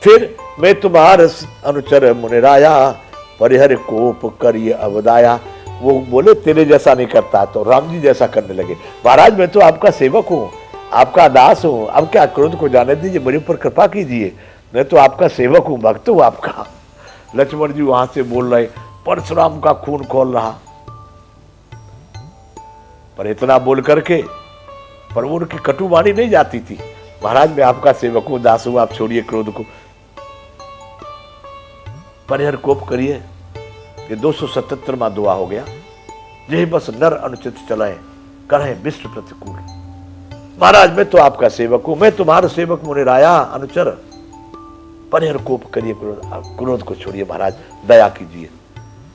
फिर मैं तुम्हार अनुचर मुनिराया, परिहर कोप करिए अवदाया। वो बोले तेरे जैसा नहीं करता, तो राम जी जैसा करने लगे। महाराज मैं तो आपका सेवक हूँ, आपका दास हूँ, अब क्या क्रोध को जाने दीजिए, मेरे ऊपर कृपा कीजिए, मैं तो आपका सेवक हूँ, भक्त हूँ आपका। लक्ष्मण जी वहां से बोल रहे, परशुराम का खून खोल रहा, पर इतना बोल करके पर वो उनकी कटुवाणी नहीं जाती थी। महाराज मैं आपका सेवक हूँ, दास हूँ, आप छोड़िए क्रोध को, परिहर कोप करिए। ये 277वां दुआ हो गया। यही बस नर अनुचित चलाए, करें विष्णु प्रतिकूल। महाराज मैं तो आपका सेवक हूं, मैं तुम्हारा सेवक मुनिराया अनुचर, परिहर कोप करिए, क्रोध को छोड़िए, महाराज दया कीजिए।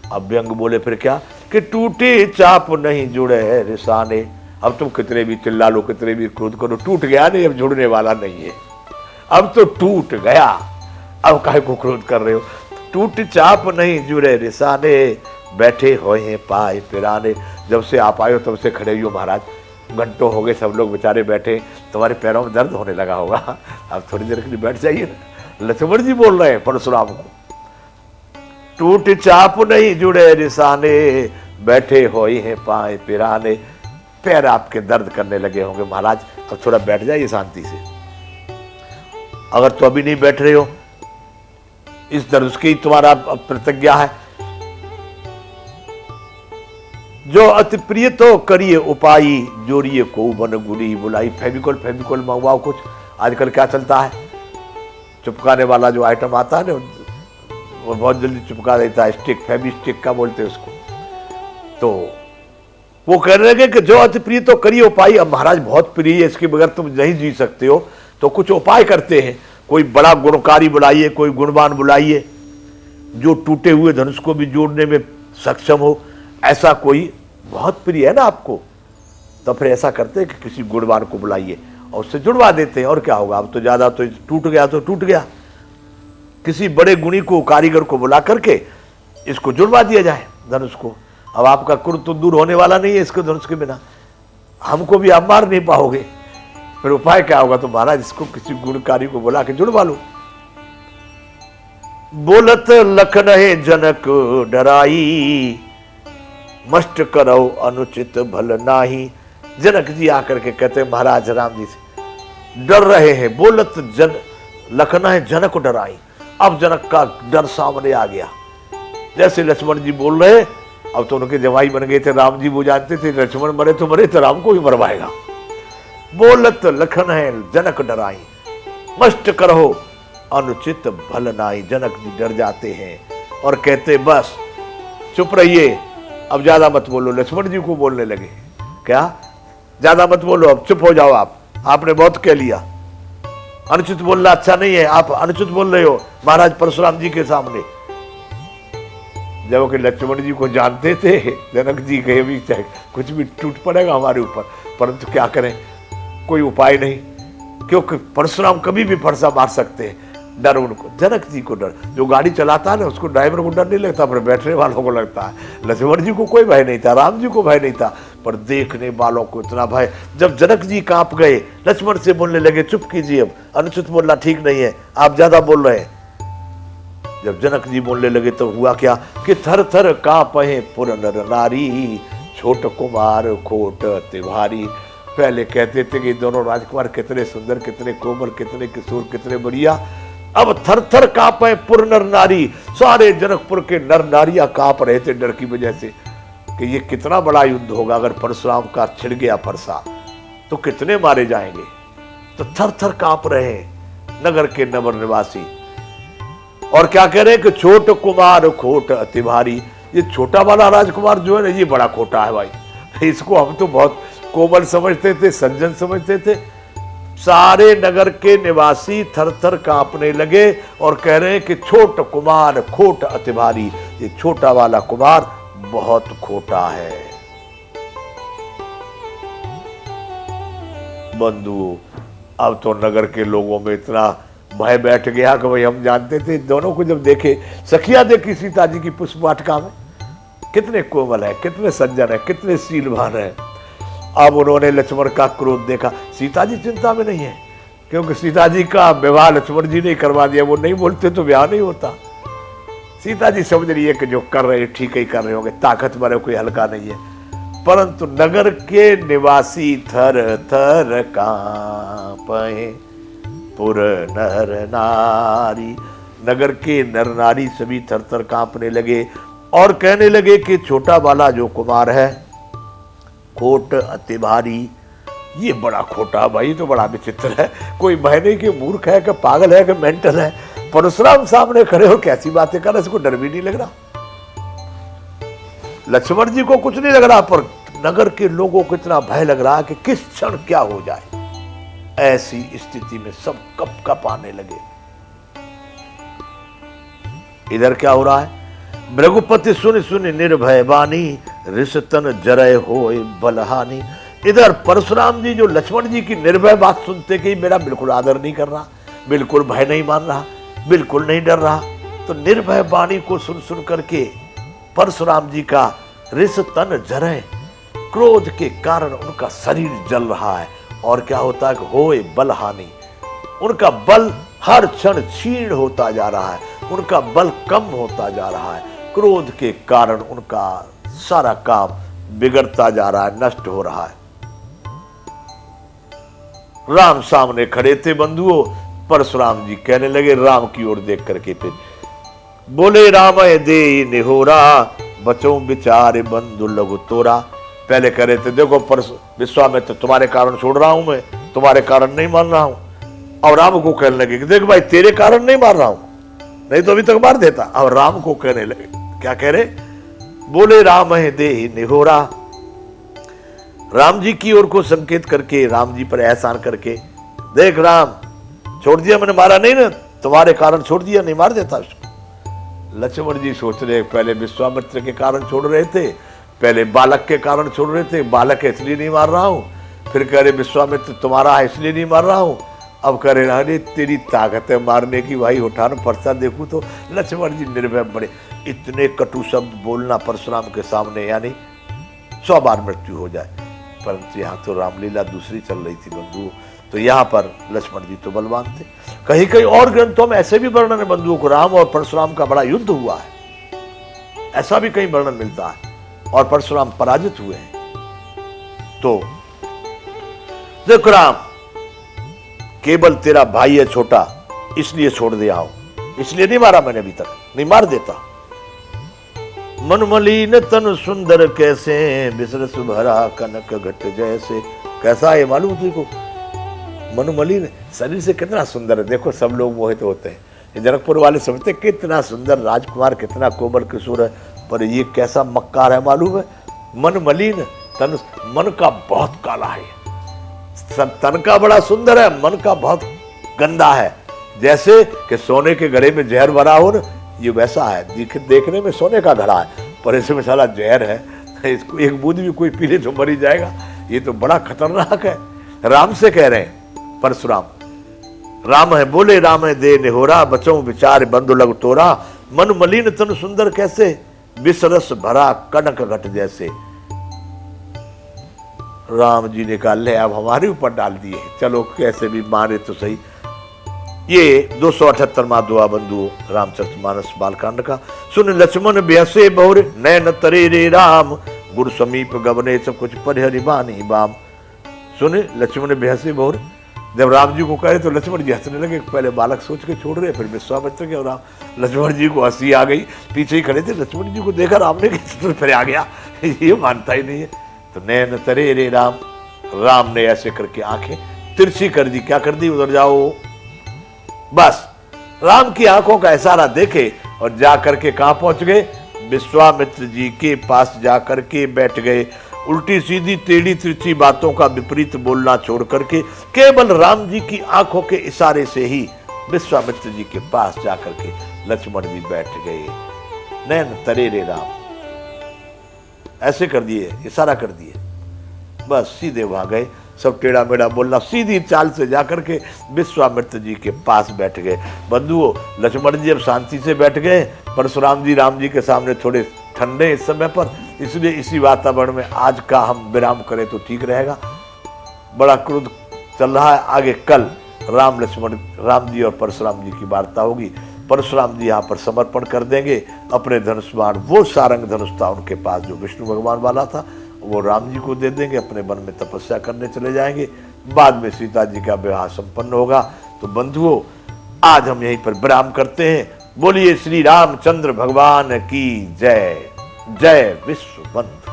अब व्यंग बोले फिर क्या कि टूटे चाप नहीं जुड़े रिसाने। अब तुम कितने भी चिल्ला लो, कितने भी क्रोध करो, टूट गया नहीं, अब जुड़ने वाला नहीं है, अब तो टूट गया, अब काहे को क्रोध कर रहे हो। टूट चाप नहीं जुड़े रिसाने, बैठे होए हैं पाए पिराने। जब से आप आए हो तब से खड़े हो महाराज, घंटों हो गए, सब लोग बेचारे बैठे, तुम्हारे पैरों में दर्द होने लगा होगा, अब थोड़ी देर के लिए बैठ जाइए ना। लक्ष्मण जी बोल रहे हैं परशुराम को, टूट चाप नहीं जुड़े रिसाने, बैठे होए हैं पाए पिराने। पैर आपके दर्द करने लगे होंगे महाराज, अब थोड़ा बैठ जाइए शांति से। अगर तो अभी नहीं बैठ रहे हो, इस दर्द की तुम्हारा प्रतिज्ञा है, जो अति प्रिय तो करिए उपाई, जोड़िए को बन गुड़ी बुलाई। फेविकोल फेविकोल मंगवाओ कुछ, आजकल क्या चलता है, चिपकाने वाला जो आइटम आता है ना, वो बहुत जल्दी चिपका देता है, स्टिक, फेवी स्टिक का बोलते हैं उसको। तो वो कह रहे हैं कि जो अति प्रिय तो करिए उपाय। अब महाराज बहुत प्रिय है, इसके बगैर तुम नहीं जी सकते हो, तो कुछ उपाय करते हैं। कोई बड़ा गुणकारी बुलाइए, कोई गुणवान बुलाइए, जो टूटे हुए धनुष को भी जोड़ने में सक्षम हो, ऐसा कोई बहुत प्रिय है ना आपको, तो फिर ऐसा करते हैं कि किसी गुणवान को बुलाइए और उससे जुड़वा देते हैं। और क्या होगा, अब तो ज्यादा तो टूट गया तो टूट गया, किसी बड़े गुणी को, कारीगर को बुला करके इसको जुड़वा दिया जाए धनुष को। अब आपका क्रोध तो दूर होने वाला नहीं है इसको धनुष के बिना, हमको भी आप मार नहीं पाओगे, फिर उपाय क्या होगा। तो महाराज इसको किसी गुणकारी को बुला के जुड़वा लो। बोलत लखन है जनक डराई, मस्ट करो अनुचित भल नाही। जनक जी आकर के कहते महाराज राम जी से डर रहे हैं। बोलत जन लखन है जनक डराई, अब जनक का डर सामने आ गया। जैसे लक्ष्मण जी बोल रहे, अब तो उनके जवाई बन गए थे राम जी, वो जानते थे लक्ष्मण मरे तो मरे, तो राम को ही मरवाएगा। बोलत लखन है जनक डराई, मस्ट करो अनुचित भल नाई। जनक जी डर जाते हैं और कहते बस चुप रहिए, अब ज्यादा मत बोलो। लक्ष्मण जी को बोलने लगे, क्या ज्यादा मत बोलो, अब चुप हो जाओ, आपने बहुत कह लिया, अनुचित बोलना अच्छा नहीं है, आप अनुचित बोल रहे हो महाराज परशुराम जी के सामने। जब कि लक्ष्मण जी को जानते थे, जनक जी कहे भी चाहे कुछ भी टूट पड़ेगा हमारे ऊपर, परंतु क्या करें, कोई उपाय नहीं, क्योंकि परशुराम कभी भी फरसा मार सकते हैं। डर उनको, जनक जी को डर, जो गाड़ी चलाता है ना उसको, ड्राइवर को डर नहीं लगता, पर बैठने वालों को लगता है। लक्ष्मण जी को कोई भय नहीं था, राम जी को भय नहीं था, पर देखने वालों को इतना भय। जब जनक जी कांप गए, लक्ष्मण से बोलने लगे चुप कीजिए, अब अनुचित बोलना ठीक नहीं है, आप ज्यादा बोल रहे हैं। जब जनक जी बोलने लगे तो हुआ क्या कि थर थर कांपे पुर नर नारी, छोट कुमार खोट तिवारी। पहले कहते थे कि दोनों राजकुमार कितने सुंदर, कितने कोमल, कितने किशोर, कितने बढ़िया, अब थर थर कांपे पुर नर नारी। सारे जनकपुर के नर नारियां कांप रहे थे डर की वजह से कि ये कितना बड़ा युद्ध होगा, अगर परशुराम का छिड़ गया फरसा तो कितने मारे जाएंगे। तो थर थर कांप रहे हैं नगर के नगर निवासी। और क्या कह रहे हैं कि छोट कुमार खोट अति भारी। ये छोटा वाला राजकुमार जो है ना, ये बड़ा खोटा है भाई, इसको हम तो बहुत कोमल समझते थे, सज्जन समझते थे। सारे नगर के निवासी थर थर कांपने लगे और कह रहे हैं कि छोट कुमार खोट अति भारी, ये छोटा वाला कुमार बहुत खोटा है। बंधु, अब तो नगर के लोगों में इतना भय बैठ गया कि भाई हम जानते थे, दोनों को जब देखे, सखिया देखी सीता जी की पुष्प वाटिका में, कितने कोमल है, कितने सज्जन है, कितने शीलवान है। अब उन्होंने लक्ष्मण का क्रोध देखा। सीता जी चिंता में नहीं है क्योंकि सीता जी का विवाह लक्ष्मण जी ने करवा दिया, वो नहीं बोलते तो विवाह नहीं होता। सीता जी समझ रही है कि जो कर रहे ठीक ही कर रहे होंगे, ताकतवर है, कोई हल्का नहीं है। परंतु नगर के निवासी थर थर कांपे, पुर नर नारी, नगर के नर नारी सभी थर थर कांपने लगे और कहने लगे कि छोटा वाला जो कुमार है, खोट अति भारी, ये बड़ा खोटा भाई, तो बड़ा विचित्र है, कोई बहने के मूर्ख है कि पागल है कि मेंटल है। परशुराम सामने खड़े हो कैसी बातें कर रहे, इसको डर भी नहीं लग रहा। लक्ष्मण जी को कुछ नहीं लग रहा, पर नगर के लोगों को इतना भय लग रहा कि किस क्षण क्या हो जाए। ऐसी स्थिति में सब कप कप आने लगे। इधर क्या हो रहा है? भृगुपति सुन सुन निर्भय बानी, रिश्तन जरय होय बलहानी। इधर परशुराम जी जो लक्ष्मण जी की निर्भय बात सुनते कि मेरा बिल्कुल आदर नहीं कर रहा, बिल्कुल भय नहीं मान रहा, बिल्कुल नहीं डर रहा, तो निर्भय वाणी को सुन सुन करके परशुराम जी का रिस तन जरय, क्रोध के कारण उनका शरीर जल रहा है। और क्या होता है कि होए बलहानि, उनका बल हर क्षण क्षीण होता जा रहा है, उनका बल कम होता जा रहा है। क्रोध के कारण उनका सारा काम बिगड़ता जा रहा है, नष्ट हो रहा है। राम सामने खड़े थे बंधुओं। परशुराम जी कहने लगे राम की ओर देख करके, फिर बोले राम दे निहोरा, बचो विचार बंधु लघु तोरा। पहले कह रहे थे देखो विश्वामित्र तुम्हारे कारण छोड़ रहा हूं मैं, तुम्हारे कारण नहीं मार रहा हूं। और राम को कहने लगे कि देख भाई तेरे कारण नहीं मार रहा हूं, नहीं तो अभी तक मार देता। और राम को कहने लगे, क्या कह रहे? बोले राम है दे निहोरा, राम जी की ओर को संकेत करके, राम जी पर एहसान करके, देख राम छोड़ दिया मैंने, मारा नहीं ना, तुम्हारे कारण छोड़ दिया, नहीं मार देता उसको। लक्ष्मण जी सोच रहे पहले विश्वामित्र के कारण छोड़ रहे थे, पहले बालक के कारण छोड़ रहे थे, बालक है इसलिए नहीं मार रहा हूं, फिर कह रहे विश्वामित्र तुम्हारा है इसलिए नहीं मार रहा हूं, अब कह रहे अरे तेरी ताकत है मारने की भाई, उठाना पर्चा देखूं तो। लक्ष्मण जी निर्भय बड़े, इतने कटु शब्द बोलना परशुराम के सामने यानी 100 बार मृत्यु हो जाए। परंतु यहाँ तो रामलीला दूसरी चल रही थी बंधुओं, तो यहाँ पर लक्ष्मण जी तो बलवान थे। कहीं कहीं और ग्रंथों में ऐसे भी वर्णन है बंधुओं को, राम और परशुराम का बड़ा युद्ध हुआ है, ऐसा भी कहीं वर्णन मिलता है, और परशुराम पराजित हुए हैं। तो देखो राम, केवल तेरा भाई है छोटा इसलिए छोड़ दिया हूं, इसलिए नहीं मारा मैंने अभी तक, नहीं मार देता। मन मलिन तन सुंदर कैसे, बिसरस भरा कनक घट जैसे। कैसा है मालूम तुझको? मन मलिन, शरीर से कितना सुंदर है। देखो सब लोग मोहित होते हैं, जनकपुर वाले समझते कितना सुंदर राजकुमार, कितना कोमल किशोर है, पर ये कैसा मक्कार है मालूम है? मन मलिन तन, मन का बहुत काला है, तन का बड़ा सुंदर है, मन का बहुत गंदा है। जैसे कि सोने के घड़े में जहर भरा हो ना, ये वैसा है। देखने में सोने का घड़ा है, पर इसमें साला जहर है, इसको एक बूंद भी कोई पी ले तो मर ही जाएगा। ये तो बड़ा खतरनाक है। राम से कह रहे हैं परशुराम, राम है बोले राम है दे निहोरा, बचो विचार बंधु लग तोरा। मन मलिन तन सुंदर कैसे, विसरस भरा कनक घट जैसे। राम जी ने कहा ले अब हमारे ऊपर डाल दिए, चलो कैसे भी मारे तो सही। ये 278वां दुआ बंधु रामचरितमानस बालकांड का। सुन लक्ष्मण ब्यासे बहुर, नैन तरे रे राम, गुरु समीप गवने सब कुछ परिहरि बानी बाम। सुने लक्ष्मण ब्यासे बहुर, जब राम जी को कहे तो लक्ष्मण जी हंसने लगे। पहले बालक सोच के छोड़ रहे, फिर विश्वामित्र के, और राम लक्ष्मण जी को हंसी आ गई। पीछे ही खड़े थे, लक्ष्मण जी को देखा राम ने कि फिर आ गया, ये मानता ही नहीं है। तो नैन तरे रे राम, राम ने ऐसे करके आंखें तिरछी कर दी। क्या कर दी? उधर जाओ। बस राम की आंखों का इशारा देखे और जाकर के कहां पहुंच गए? विश्वामित्र जी के पास जाकर के बैठ गए। उल्टी सीधी टेढ़ी तिरछी बातों का विपरीत बोलना छोड़ करके केवल राम जी की आंखों के इशारे से ही विश्वामित्र जी के पास जाकर के लक्ष्मण जी बैठ गए। नैन तरे रे राम, ऐसे कर दिए, इशारा कर दिए, बस सीधे वहां गए। सब टेढ़ा मेढ़ा बोलना, सीधी चाल से जाकर के विश्वामित्र जी के पास बैठ गए। बंधुओं लक्ष्मण जी अब शांति से बैठ गए, परशुराम जी राम जी के सामने थोड़े ठंडे इस समय पर, इसलिए इसी वातावरण में आज का हम विराम करें तो ठीक रहेगा। बड़ा क्रोध चल रहा है, आगे कल राम लक्ष्मण, राम जी और परशुराम जी की वार्ता होगी। परशुराम जी यहाँ पर समर्पण कर देंगे अपने धनुष बाण, वो सारंग धनुष था उनके पास जो विष्णु भगवान वाला था, वो राम जी को दे देंगे, अपने वन में तपस्या करने चले जाएंगे। बाद में सीता जी का विवाह संपन्न होगा। तो बंधुओं, आज हम यहीं पर विराम करते हैं। बोलिए श्री रामचंद्र भगवान की जय। जय विश्व बंधु।